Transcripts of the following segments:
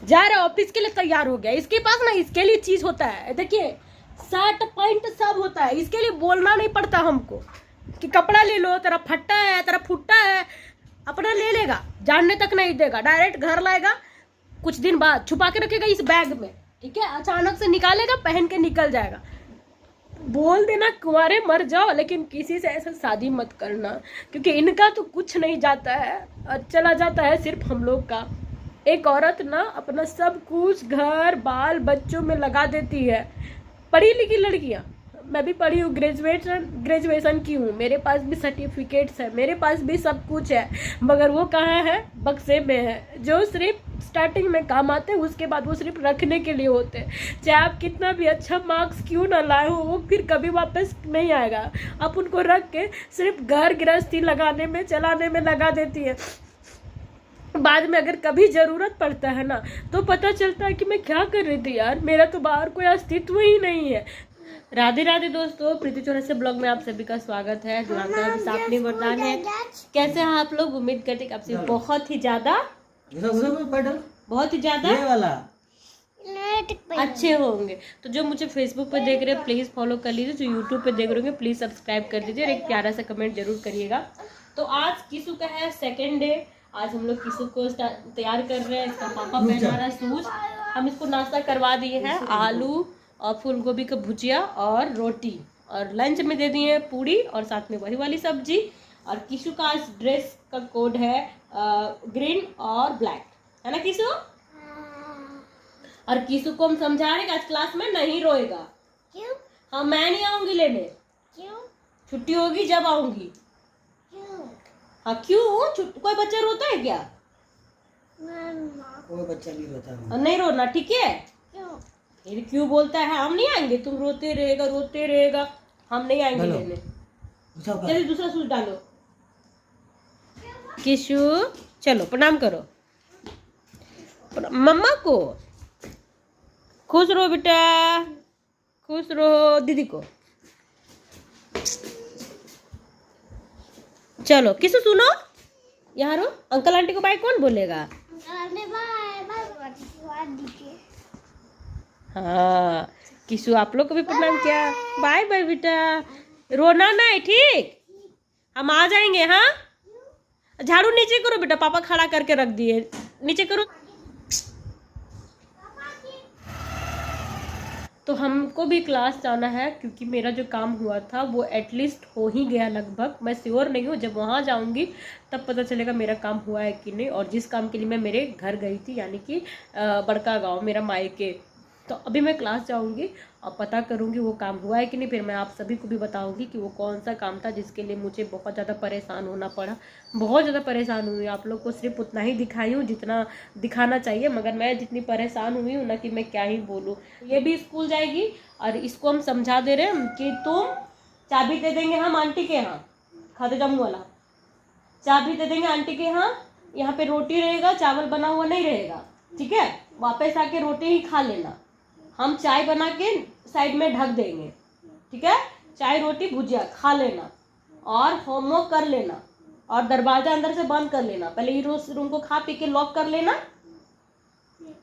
जा रहा ऑफिस के लिए, तैयार हो गया। इसके पास ना इसके लिए चीज होता है, देखिए शर्ट पैंट सब होता है, इसके लिए बोलना नहीं पड़ता हमको कि कपड़ा ले लो, तेरा फट्टा है, तेरा फुट्टा है, अपना ले लेगा, जानने तक नहीं देगा, डायरेक्ट घर लाएगा, कुछ दिन बाद छुपा के रखेगा इस बैग में, ठीक है, अचानक से निकालेगा, पहन के निकल जाएगा। बोल देना कुंवारे मर जाओ, लेकिन किसी से ऐसा शादी मत करना, क्योंकि इनका तो कुछ नहीं जाता है और चला जाता है सिर्फ हम लोग का। एक औरत ना अपना सब कुछ घर बाल बच्चों में लगा देती है। पढ़ी लिखी लड़कियां, मैं भी पढ़ी हूँ, ग्रेजुएशन की हूँ, मेरे पास भी सर्टिफिकेट्स है, मेरे पास भी सब कुछ है, मगर वो कहाँ है, बक्से में है, जो सिर्फ स्टार्टिंग में काम आते हैं, उसके बाद वो सिर्फ रखने के लिए होते हैं। चाहे आप कितना भी अच्छा मार्क्स क्यों ना लाए हो, वो फिर कभी वापस नहीं आएगा। आप उनको रख के सिर्फ घर गृहस्थी लगाने में, चलाने में लगा देती है। बाद में अगर कभी जरूरत पड़ता है ना, तो पता चलता है कि मैं क्या कर रही थी यार, मेरा तो बाहर कोई अस्तित्व ही नहीं है। राधे राधे दोस्तों, प्रीति चौरसिया ब्लॉग में आप सभी का स्वागत है। जो आपका सापनी वरदान है, कैसे हैं आप लोग? उम्मीद करते हैं आपसे बहुत ही ज्यादा अच्छे होंगे। तो जो मुझे फेसबुक पे देख रहे हैं प्लीज फॉलो कर लीजिए, जो यूट्यूब पे देख रहे होंगे प्लीज सब्सक्राइब कर दीजिए और एक प्यारा सा कमेंट जरूर करिएगा। तो आज किसू का है सेकेंड डे, आज हम लोग किसू को तैयार कर रहे हैं। इसका पापा पहना रहा है शूज। हम इसको नाश्ता करवा दिए हैं, आलू और फूल गोभी का भुजिया और रोटी, और लंच में दे दिए पूड़ी और साथ में वही वाली सब्जी। और किशु का आज ड्रेस का कोड है ग्रीन और ब्लैक, है ना किशु? और किशु को हम समझा रहे आज क्लास में नहीं रोएगा। क्यों? हाँ, मैं नहीं आऊंगी लेने। क्यों? छुट्टी होगी जब आऊंगी। क्यों? हाँ क्यों? कोई बच्चा रोता है क्या? कोई बच्चा नहीं रोता। नहीं रोना, ठीक है? क्यों? फिर क्यों बोलता है हम नहीं आएंगे, तुम रोते रहेगा, हम नहीं आएंगे लेने। चलिए दूसरा सूट डालो। किशु चलो प्रणाम करो मम्मा को। खुश रहो बेटा, खुश रहो दीदी को। चलो किशु सुनो, यहाँ रो। अंकल आंटी को बाय कौन बोलेगा? हाँ किशु आप लोग को भी प्रणाम किया। बाय बाय बेटा, रोना नहीं, ठीक? हम आ जाएंगे। हाँ झाड़ू नीचे करो बेटा, पापा खड़ा करके रख दिए, नीचे करो। तो हमको भी क्लास जाना है, क्योंकि मेरा जो काम हुआ था वो एटलीस्ट हो ही गया लगभग। मैं श्योर नहीं हूँ, जब वहाँ जाऊँगी तब पता चलेगा मेरा काम हुआ है कि नहीं। और जिस काम के लिए मैं मेरे घर गई थी, यानी कि बड़का गांव मेरा मायके, तो अभी मैं क्लास जाऊंगी और पता करूंगी वो काम हुआ है कि नहीं। फिर मैं आप सभी को भी बताऊंगी कि वो कौन सा काम था जिसके लिए मुझे बहुत ज़्यादा परेशान होना पड़ा। बहुत ज़्यादा परेशान हुई। आप लोग को सिर्फ उतना ही दिखाई हूँ जितना दिखाना चाहिए, मगर मैं जितनी परेशान हुई हूँ ना कि मैं क्या ही बोलूँ। ये भी स्कूल जाएगी और इसको हम समझा दे रहे हैं कि तुम चाबी दे देंगे हम आंटी के यहाँ, खाते जामू वाला चाबी दे देंगे आंटी के यहाँ पे रोटी रहेगा, चावल बना हुआ नहीं रहेगा, ठीक है? वापस आके रोटी ही खा लेना, हम चाय बना के साइड में ढक देंगे, ठीक है? चाय रोटी भुजिया खा लेना और होमवर्क कर लेना, और दरवाजा अंदर से बंद कर लेना। पहले ही रूम को खा पी के लॉक कर लेना,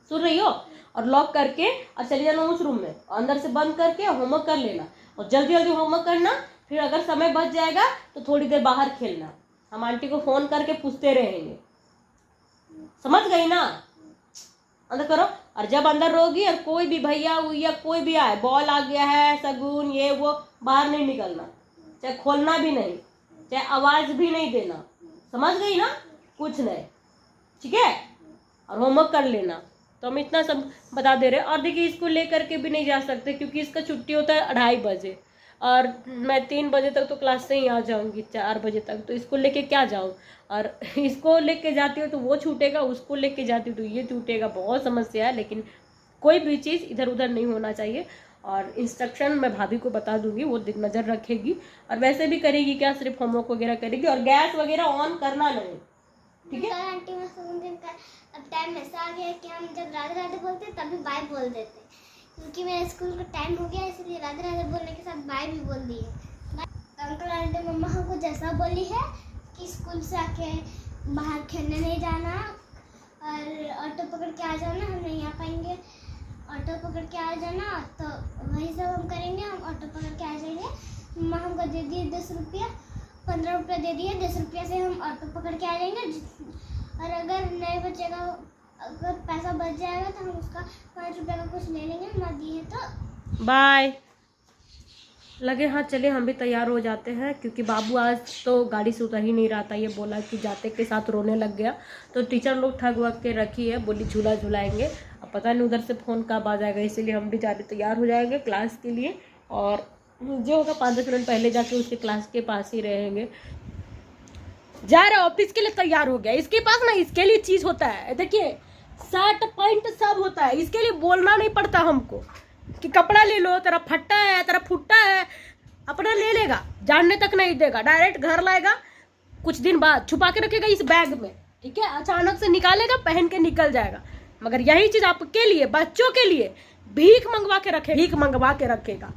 सुन रही हो? और लॉक करके और चले जाना उस रूम में, अंदर से बंद करके होमवर्क कर लेना, और जल्दी जल्दी होमवर्क करना। फिर अगर समय बच जाएगा तो थोड़ी देर बाहर खेलना, हम आंटी को फोन करके पूछते रहेंगे, समझ गई ना? अंदर करो। और जब अंदर रहोगी और कोई भी भैया या कोई भी आए, बॉल आ गया है, शगुन ये वो, बाहर नहीं निकलना, चाहे खोलना भी नहीं, चाहे आवाज भी नहीं देना, समझ गई ना? कुछ नहीं, ठीक है? और होमवर्क कर लेना। तो हम इतना सब बता दे रहे हैं। और देखिए इसको लेकर के भी नहीं जा सकते, क्योंकि इसका छुट्टी होता है 2:30 बजे, और मैं 3 बजे तक तो क्लास से ही आ जाऊंगी, 4 बजे तक। तो इसको लेके क्या जाऊँ? और इसको लेके जाती हूँ तो वो छूटेगा, उसको लेके जाती हूँ तो ये छूटेगा। बहुत समस्या है, लेकिन कोई भी चीज़ इधर उधर नहीं होना चाहिए। और इंस्ट्रक्शन मैं भाभी को बता दूंगी, वो नज़र रखेगी। और वैसे भी करेगी क्या, सिर्फ होमवर्क वगैरह करेगी, और गैस वगैरह ऑन करना नहीं, ठीक है? आंटी मैं अब टाइम ऐसा आ गया है कि हम जब राधे राधे बोलते हैं तभी बाय बोल देते हैं, क्योंकि मेरा स्कूल का टाइम हो गया, इसलिए राधे राधे बोलने के साथ बाय भी बोल दिए। अंकल आंटी मम्मा हमको जैसा बोली है कि स्कूल से आके बाहर खेलने नहीं जाना, और ऑटो पकड़ के आ जाना, हम नहीं आ पाएंगे, ऑटो पकड़ के आ जाना, तो वही सब हम करेंगे। हम ऑटो पकड़ के आ जाएंगे। मम्मा हमको दे दिए 10 रुपया, 15 रुपया दे दिए, 10 रुपया से हम ऑटो पकड़ के आ जाएंगे। और अगर नहीं बचेगा, अगर पैसा बच जाएगा तो हम उसका 5 रुपये का कुछ ले लेंगे, ना दिए तो बाय। लगे हाँ चले हम भी तैयार हो जाते हैं, क्योंकि बाबू आज तो गाड़ी से उतर ही नहीं रहा था। ये बोला कि जाते के साथ रोने लग गया, तो टीचर लोग ठग वग के रखी है, बोली झूला झुलाएंगे। अब पता नहीं उधर से फ़ोन कब आ जाएगा, इसीलिए हम भी जाके तैयार हो जाएंगे क्लास के लिए। और जो होगा 5-10 मिनट पहले जाके उसके क्लास के पास ही रहेंगे। जा रहा ऑफिस के लिए तैयार हो गया। इसके पास ना इसके लिए चीज़ होता है, देखिए शर्ट पैंट सब होता है, इसके लिए बोलना नहीं पड़ता हमको कि कपड़ा ले लो, तेरा फट्टा है, तेरा फुट्टा है, अपना ले लेगा, जानने तक नहीं देगा, डायरेक्ट घर लाएगा, कुछ दिन बाद छुपा के रखेगा इस बैग में, ठीक है, अचानक से निकालेगा, पहन के निकल जाएगा। मगर यही चीज आपके लिए, बच्चों के लिए भीख मंगवा के रखेगा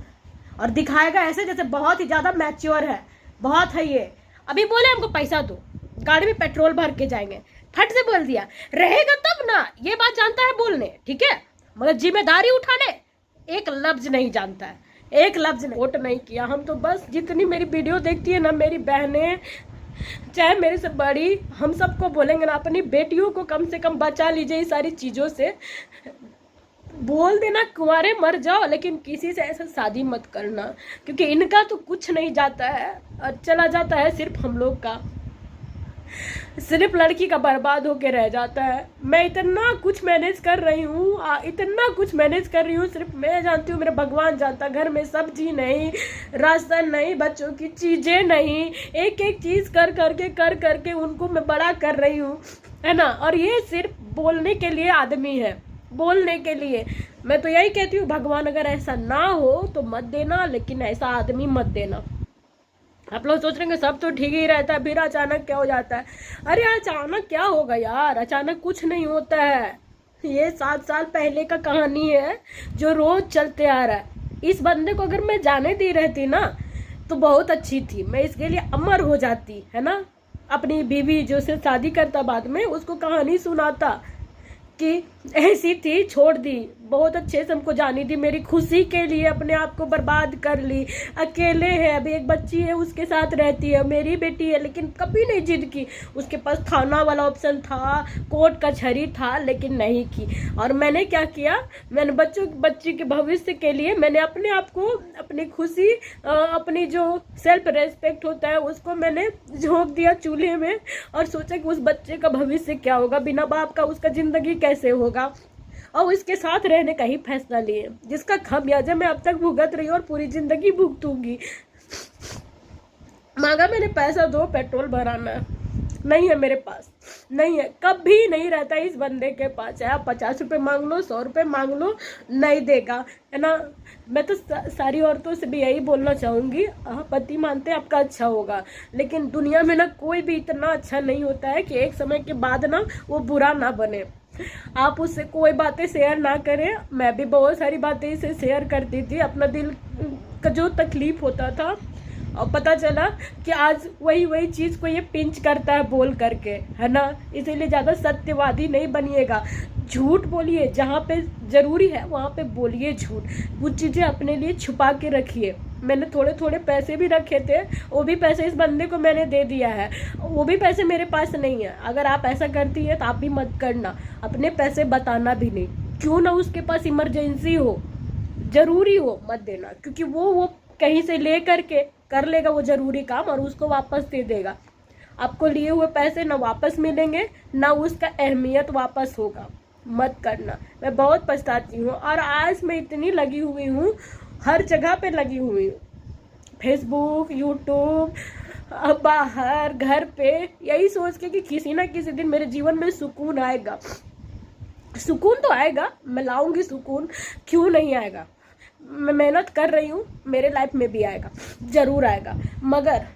और दिखाएगा ऐसे जैसे बहुत ही ज्यादा मैच्योर है, बहुत है ये। अभी बोले हमको पैसा दो, गाड़ी में पेट्रोल भर के जाएंगे, फट से बोल दिया, रहेगा तब ना, ये बात जानता है बोलने, ठीक है, मगर जिम्मेदारी उठाने एक लफ्ज नहीं जानता है, एक लफ्ज नहीं। वोट नहीं किया हम तो, बस जितनी मेरी वीडियो देखती है ना मेरी बहनें, चाहे मेरे से बड़ी, हम सबको बोलेंगे ना अपनी बेटियों को कम से कम बचा लीजिए इस सारी चीज़ों से। बोल देना कुंवारे मर जाओ, लेकिन किसी से ऐसा शादी मत करना, क्योंकि इनका तो कुछ नहीं जाता है और चला जाता है सिर्फ हम लोग का, सिर्फ लड़की का बर्बाद होके रह जाता है। मैं इतना कुछ मैनेज कर रही हूँ, इतना कुछ मैनेज कर रही हूँ, सिर्फ मैं जानती हूँ, मेरा भगवान जानता। घर में सब्जी नहीं, राशन नहीं, बच्चों की चीज़ें नहीं, एक एक चीज़ कर करके उनको मैं बड़ा कर रही हूँ, है ना। और ये सिर्फ बोलने के लिए आदमी है, बोलने के लिए। मैं तो यही कहती हूँ भगवान अगर ऐसा ना हो तो मत देना, लेकिन ऐसा आदमी मत देना। आप लोग सोच रहे हैं सब तो ठीक ही रहता है, फिर अचानक क्या हो जाता है। अरे अचानक क्या होगा यार, अचानक कुछ नहीं होता है। ये 7 साल पहले का कहानी है जो रोज चलते आ रहा है। इस बंदे को अगर मैं जाने दी रहती ना तो बहुत अच्छी थी, मैं इसके लिए अमर हो जाती, है ना। अपनी बीवी जो से शादी करता बाद में, उसको कहानी सुनाता कि ऐसी थी, छोड़ दी, बहुत अच्छे से हमको जानी थी, मेरी खुशी के लिए अपने आप को बर्बाद कर ली, अकेले है, अभी एक बच्ची है उसके साथ रहती है, मेरी बेटी है, लेकिन कभी नहीं जिद की। उसके पास थाना वाला ऑप्शन था, कोर्ट कचहरी था, लेकिन नहीं की। और मैंने क्या किया, मैंने बच्ची के भविष्य के लिए मैंने अपने आप को, अपनी खुशी, अपनी जो सेल्फ रेस्पेक्ट होता है उसको मैंने झोंक दिया चूल्हे में, और सोचा कि उस बच्चे का भविष्य क्या होगा, बिना बाप का उसका जिंदगी कैसे होगा, और इसके साथ रहने का ही फैसला लिए, जिसका खामियाजा मैं अब तक भुगत रही हूँ और पूरी जिंदगी भुगतूंगी। मांगा मैंने पैसा, दो, पेट्रोल भराना नहीं है मेरे पास, नहीं है, कभी नहीं रहता इस बंदे के पास। चाहे आप 50 रुपये मांग लो, 100 रुपये मांग लो, नहीं देगा, है ना। मैं तो सारी औरतों से भी यही बोलना चाहूँगी, पति मानते हैं आपका अच्छा होगा, लेकिन दुनिया में ना कोई भी इतना अच्छा नहीं होता है कि एक समय के बाद ना वो बुरा ना बने। आप उससे कोई बातें शेयर ना करें। मैं भी बहुत सारी बातें इसे शेयर करती थी, अपना दिल का जो तकलीफ होता था, और पता चला कि आज वही चीज़ को ये पिंच करता है बोल करके, है ना। इसीलिए ज़्यादा सत्यवादी नहीं बनिएगा, झूठ बोलिए, जहाँ पे ज़रूरी है वहाँ पे बोलिए झूठ, कुछ चीज़ें अपने लिए छुपा के रखिए। मैंने थोड़े पैसे भी रखे थे, वो भी पैसे इस बंदे को मैंने दे दिया है, वो भी पैसे मेरे पास नहीं है। अगर आप ऐसा करती है तो आप भी मत करना, अपने पैसे बताना भी नहीं, क्यों ना उसके पास इमरजेंसी हो, ज़रूरी हो, मत देना, क्योंकि वो कहीं से ले करके कर लेगा वो ज़रूरी काम और उसको वापस दे देगा। आपको लिए हुए पैसे ना वापस मिलेंगे, ना उसका अहमियत वापस होगा, मत करना। मैं बहुत पछताती हूँ, और आज मैं इतनी लगी हुई हूँ, हर जगह पे लगी हुई हूँ, फेसबुक, यूट्यूब, बाहर, घर पे, यही सोच के कि किसी ना किसी दिन मेरे जीवन में सुकून आएगा। सुकून तो आएगा, मैं लाऊंगी सुकून, क्यों नहीं आएगा। मैं मेहनत कर रही हूँ, मेरे लाइफ में भी आएगा, ज़रूर आएगा। मगर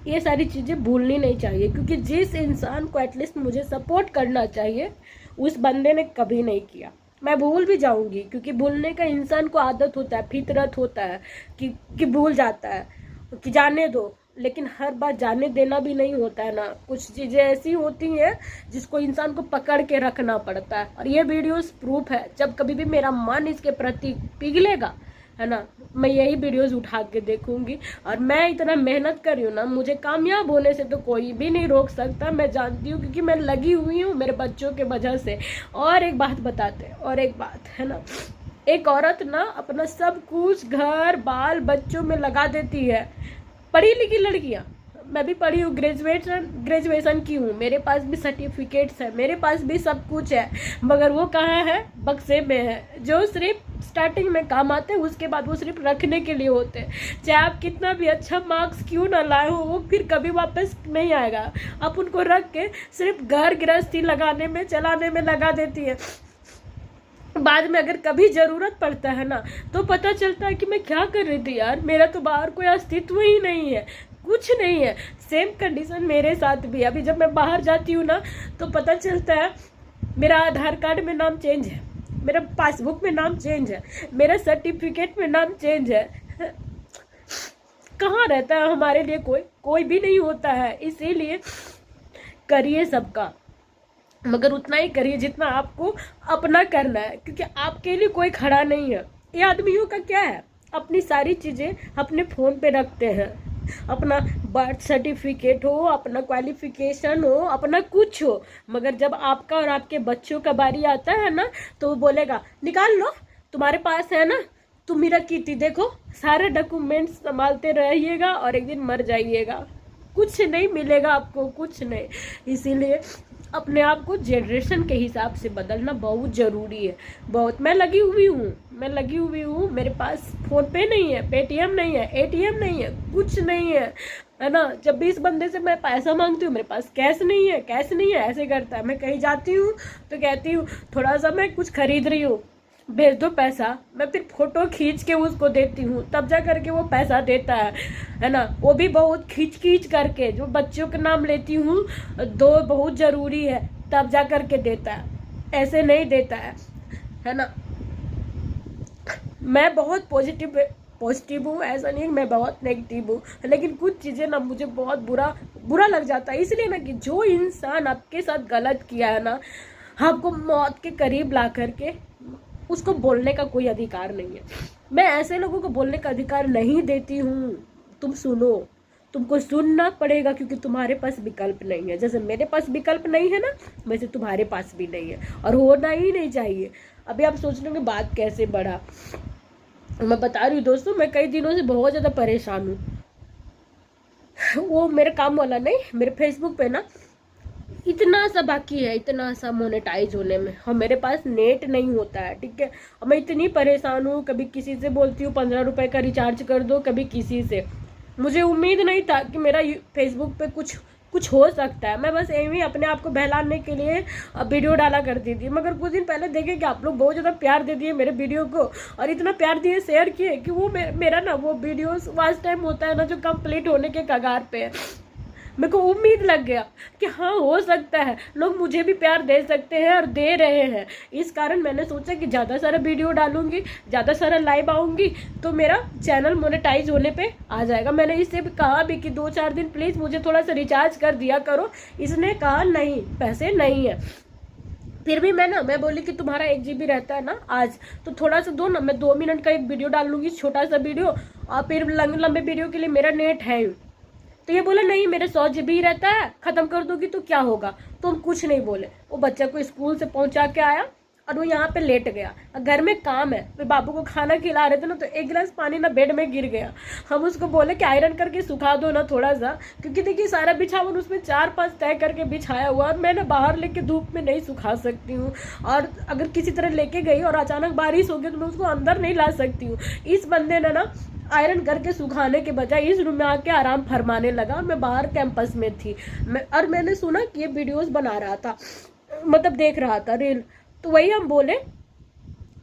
ये सारी चीज़ें भूलनी नहीं चाहिए, क्योंकि जिस इंसान को एटलीस्ट मुझे सपोर्ट करना चाहिए उस बंदे ने कभी नहीं किया। मैं भूल भी जाऊंगी, क्योंकि भूलने का इंसान को आदत होता है, फितरत होता है कि भूल जाता है, कि जाने दो। लेकिन हर बार जाने देना भी नहीं होता है ना। कुछ चीज़ें ऐसी होती हैं जिसको इंसान को पकड़ के रखना पड़ता है, और ये वीडियोस प्रूफ है। जब कभी भी मेरा मन इसके प्रति पिघलेगा है ना, मैं यही वीडियोस उठा के देखूंगी। और मैं इतना मेहनत कर रही हूँ ना, मुझे कामयाब होने से तो कोई भी नहीं रोक सकता, मैं जानती हूँ, क्योंकि मैं लगी हुई हूँ मेरे बच्चों के वजह से। और एक बात बताते हैं, और एक बात है ना, एक औरत ना अपना सब कुछ घर बाल बच्चों में लगा देती है। पढ़ी लिखी लड़कियां, मैं भी पढ़ी हूँ, ग्रेजुएशन की हूँ, मेरे पास भी सर्टिफिकेट्स है, मेरे पास भी सब कुछ है, मगर वो कहाँ है? बक्से में है। जो सिर्फ स्टार्टिंग में काम आते हैं, उसके बाद वो सिर्फ रखने के लिए होते हैं। चाहे आप कितना भी अच्छा मार्क्स क्यों ना लाए हो, वो फिर कभी वापस नहीं आएगा। आप उनको रख के सिर्फ घर गृहस्थी लगाने में, चलाने में लगा देती है। बाद में अगर कभी जरूरत पड़ता है ना, तो पता चलता है कि मैं क्या कर रही थी यार, मेरा तो बाहर कोई अस्तित्व ही नहीं है, कुछ नहीं है। सेम कंडीशन मेरे साथ भी। अभी जब मैं बाहर जाती हूँ ना, तो पता चलता है मेरा आधार कार्ड में नाम चेंज है, मेरा पासबुक में नाम चेंज है, मेरा सर्टिफिकेट में नाम चेंज है। कहाँ रहता है हमारे लिए? कोई भी नहीं होता है। इसीलिए करिए सबका, मगर उतना ही करिए जितना आपको अपना करना है, क्योंकि आपके लिए कोई खड़ा नहीं है। ये आदमियों का क्या है, अपनी सारी चीज़ें अपने फ़ोन पे रखते हैं, अपना बर्थ सर्टिफिकेट हो, अपना क्वालिफिकेशन हो, अपना कुछ हो, मगर जब आपका और आपके बच्चों का बारी आता है ना, तो वो बोलेगा निकाल लो, तुम्हारे पास है ना, तुम ही रखी थी, देखो। सारे डॉक्यूमेंट्स संभालते रहिएगा और एक दिन मर जाइएगा, कुछ नहीं मिलेगा आपको, कुछ नहीं। इसीलिए अपने आप को जनरेशन के हिसाब से बदलना बहुत ज़रूरी है, बहुत। मैं लगी हुई हूँ, मेरे पास फ़ोन पे नहीं है, पेटीएम नहीं है, एटीएम नहीं है, कुछ नहीं है ना। जब भी इस बंदे से मैं पैसा मांगती हूँ, मेरे पास कैश नहीं है, ऐसे करता है। मैं कहीं जाती हूँ तो कहती हूँ थोड़ा सा मैं कुछ खरीद रही हूँ, भेज दो पैसा। मैं फिर फोटो खींच के उसको देती हूँ, तब जा करके वो पैसा देता है ना। वो भी बहुत खींच करके, जो बच्चों के नाम लेती हूँ, दो बहुत ज़रूरी है, तब जा करके देता है, ऐसे नहीं देता है ना। मैं बहुत पॉजिटिव हूँ, ऐसा नहीं मैं बहुत नेगेटिव हूँ, लेकिन कुछ चीज़ें ना मुझे बहुत बुरा लग जाता है। इसलिए ना कि जो इंसान आपके साथ गलत किया है ना, आपको मौत के करीब ला करके, उसको बोलने का कोई अधिकार नहीं है। मैं ऐसे लोगों को बोलने का अधिकार नहीं देती हूँ। तुम सुनो, तुमको सुनना पड़ेगा, क्योंकि तुम्हारे पास विकल्प नहीं है। जैसे मेरे पास विकल्प नहीं है ना, वैसे तुम्हारे पास भी नहीं है, और होना ही नहीं चाहिए। अभी आप सोच रहे होंगे बात कैसे बढ़ा, मैं बता रही हूँ दोस्तों, मैं कई दिनों से बहुत ज़्यादा परेशान हूँ। वो मेरे काम वाला नहीं, मेरे फेसबुक पे ना इतना सा बाकी है, इतना सा मोनेटाइज होने में, और मेरे पास नेट नहीं होता है, ठीक है। और मैं इतनी परेशान हूँ, कभी किसी से बोलती हूँ 15 रुपए का रिचार्ज कर दो, कभी किसी से। मुझे उम्मीद नहीं था कि मेरा फेसबुक पे कुछ हो सकता है। मैं बस एवं अपने आप को बहलाने के लिए वीडियो डाला करती थी, मगर कुछ दिन पहले देखे कि आप लोग बहुत ज़्यादा प्यार दे दिए मेरे वीडियो को, और इतना प्यार दिए, शेयर किए, कि वो मेरा ना वो वीडियोस वॉच टाइम होता है ना, जो कंप्लीट होने के कगार पे है। मेरे को उम्मीद लग गया कि हाँ, हो सकता है लोग मुझे भी प्यार दे सकते हैं, और दे रहे हैं। इस कारण मैंने सोचा कि ज़्यादा सारा वीडियो डालूंगी, ज़्यादा सारा लाइव आऊँगी, तो मेरा चैनल मोनेटाइज होने पे आ जाएगा। मैंने इससे भी कहा भी कि 2-4 दिन प्लीज़ मुझे थोड़ा सा रिचार्ज कर दिया करो। इसने कहा नहीं, पैसे नहीं है। फिर भी मैं बोली कि तुम्हारा 1 GB रहता है ना आज, तो थोड़ा सा दो ना, मैं 2 मिनट का एक वीडियो डाल लूँगी, छोटा सा वीडियो, और फिर लंबे वीडियो के लिए मेरा नेट है। तो ये बोला नहीं, मेरे 100 GB रहता है, खत्म कर दोगी तो क्या होगा। तो हम कुछ नहीं बोले। वो बच्चा को स्कूल से पहुंचा के आया, और वो यहाँ पे लेट गया। घर में काम है, फिर बाबू को खाना खिला रहे थे ना, तो 1 गिलास पानी ना बेड में गिर गया। हम उसको बोले कि आयरन करके सुखा दो ना थोड़ा सा, क्योंकि देखिए सारा बिछावन उसमें 4-5 तय करके बिछाया हुआ, और मैं ना बाहर लेके धूप में नहीं सुखा सकती हूँ। और अगर किसी तरह लेके गई और अचानक बारिश हो गई, तो मैं उसको अंदर नहीं ला सकती हूँ। इस बंदे ने ना आयरन करके सुखाने के बजाय इस रूम में आके आराम फरमाने लगा। मैं बाहर कैंपस में थी, और मैंने सुना कि ये वीडियोस बना रहा था, मतलब देख रहा था रील। तो वही हम बोले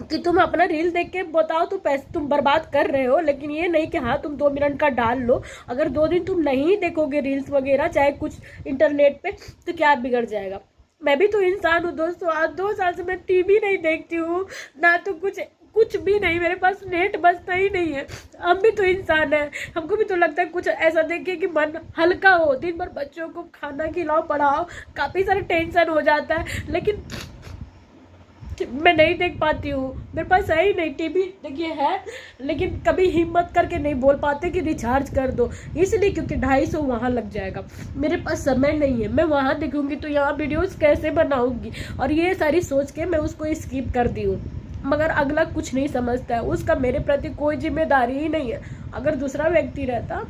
कि तुम अपना रील देख के बताओ तो पैसे तुम बर्बाद कर रहे हो, लेकिन ये नहीं कि हाँ तुम 2 मिनट का डाल लो। अगर 2 दिन तुम नहीं देखोगे रील्स वगैरह, चाहे कुछ इंटरनेट पे, तो क्या बिगड़ जाएगा। मैं भी तो इंसान हूँ दोस्तों। आज 2 साल से मैं टीवी नहीं देखती हूँ ना, तो कुछ भी नहीं, मेरे पास नेट बचता ही नहीं है। हम भी तो इंसान है, हमको भी तो लगता है कुछ ऐसा देखे कि मन हल्का हो। दिन भर बच्चों को खाना खिलाओ, पढ़ाओ, काफ़ी सारा टेंशन हो जाता है, लेकिन मैं नहीं देख पाती हूँ। मेरे पास है ही नहीं, टीवी देखिए है, लेकिन कभी हिम्मत करके नहीं बोल पाते कि रिचार्ज कर दो, इसलिए क्योंकि 250 वहाँ लग जाएगा। मेरे पास समय नहीं है, मैं वहाँ देखूँगी तो यहाँ वीडियोस कैसे बनाऊँगी, और ये सारी सोच के मैं उसको स्किप कर दी हूँ। मगर अगला कुछ नहीं समझता है, उसका मेरे प्रति कोई जिम्मेदारी ही नहीं है। अगर दूसरा व्यक्ति रहता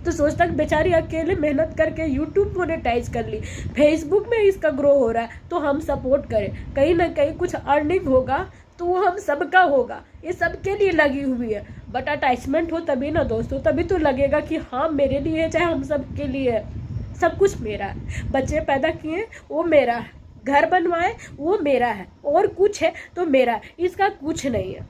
तो सोचता कि बेचारी अकेले मेहनत करके यूट्यूब मोनेटाइज कर ली, फेसबुक में इसका ग्रो हो रहा है तो हम सपोर्ट करें, कहीं ना कहीं कुछ अर्निंग होगा तो वो हम सबका होगा, ये सबके लिए लगी हुई है। बट अटैचमेंट हो तभी ना दोस्तों, तभी तो लगेगा कि हाँ मेरे लिए है, चाहे हम सब के लिए है। सब कुछ मेरा है, बच्चे पैदा किए वो मेरा है, घर बनवाए वो मेरा है, और कुछ है तो मेरा है, इसका कुछ नहीं है,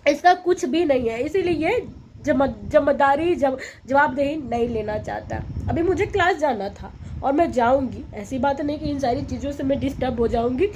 इसका कुछ भी नहीं है। इसीलिए ये जिम्मेदारी जवाबदेही नहीं लेना चाहता। अभी मुझे क्लास जाना था और मैं जाऊंगी, ऐसी बात नहीं कि इन सारी चीज़ों से मैं डिस्टर्ब हो जाऊंगी।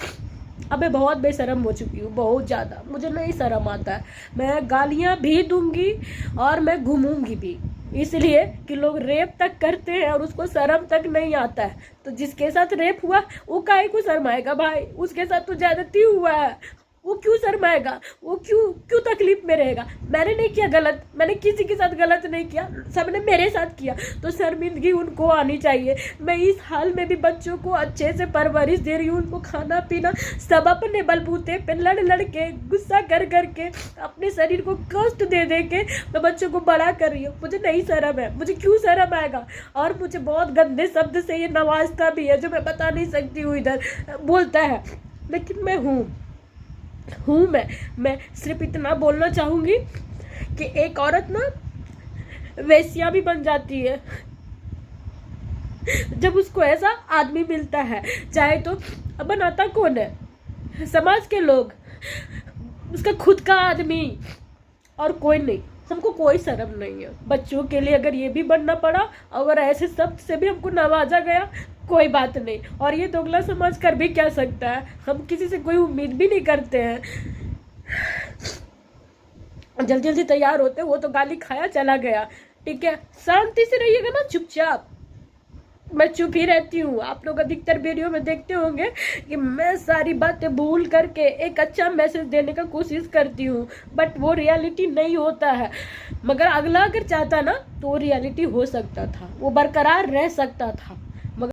अब मैं बहुत बेशरम हो चुकी हूँ, बहुत ज़्यादा, मुझे नहीं शर्म आता है। मैं गालियाँ भी दूंगी और मैं घूमूंगी भी, इसलिए कि लोग रेप तक करते हैं और उसको शर्म तक नहीं आता है। तो जिसके साथ रेप हुआ वो काहे को शर्माएगा भाई, उसके साथ तो ज्यादती हुआ है, वो क्यों शर्माएगा, वो क्यों तकलीफ में रहेगा। मैंने नहीं किया गलत, मैंने किसी के साथ गलत नहीं किया, सबने मेरे साथ किया, तो शर्मिंदगी उनको आनी चाहिए। मैं इस हाल में भी बच्चों को अच्छे से परवरिश दे रही हूँ, उनको खाना पीना सब अपने बलबूते पे लड़ के गुस्सा कर के अपने शरीर को कष्ट दे के मैं बच्चों को बड़ा कर रही हूँ। मुझे नहीं शर्म है, मुझे क्यों शर्म आएगा। और मुझे बहुत गंदे शब्द से ये नवाजता भी है जो मैं बता नहीं सकती हूँ, इधर बोलता है, लेकिन मैं हूँ मैं सिर्फ इतना बोलना चाहूँगी कि एक औरत ना वेश्या भी बन जाती है जब उसको ऐसा आदमी मिलता है, चाहे तो बनाता कौन है, समाज के लोग, उसका खुद का आदमी और कोई नहीं। हमको कोई शर्म नहीं है। बच्चों के लिए अगर ये भी बनना पड़ा, अगर ऐसे शब्द से भी हमको नवाजा गया, कोई बात नहीं। और ये दोगला समाज कर भी क्या सकता है, हम किसी से कोई उम्मीद भी नहीं करते हैं। जल्दी तैयार होते, वो तो गाली खाया चला गया, ठीक है, शांति से रहिएगा ना चुपचाप। मैं चुप ही रहती हूँ। आप लोग अधिकतर वीडियो में देखते होंगे कि मैं सारी बातें भूल करके एक अच्छा मैसेज देने का कोशिश करती हूँ, बट वो रियलिटी नहीं होता है। मगर अगला अगर चाहता ना तो रियलिटी हो सकता था, वो बरकरार रह सकता था।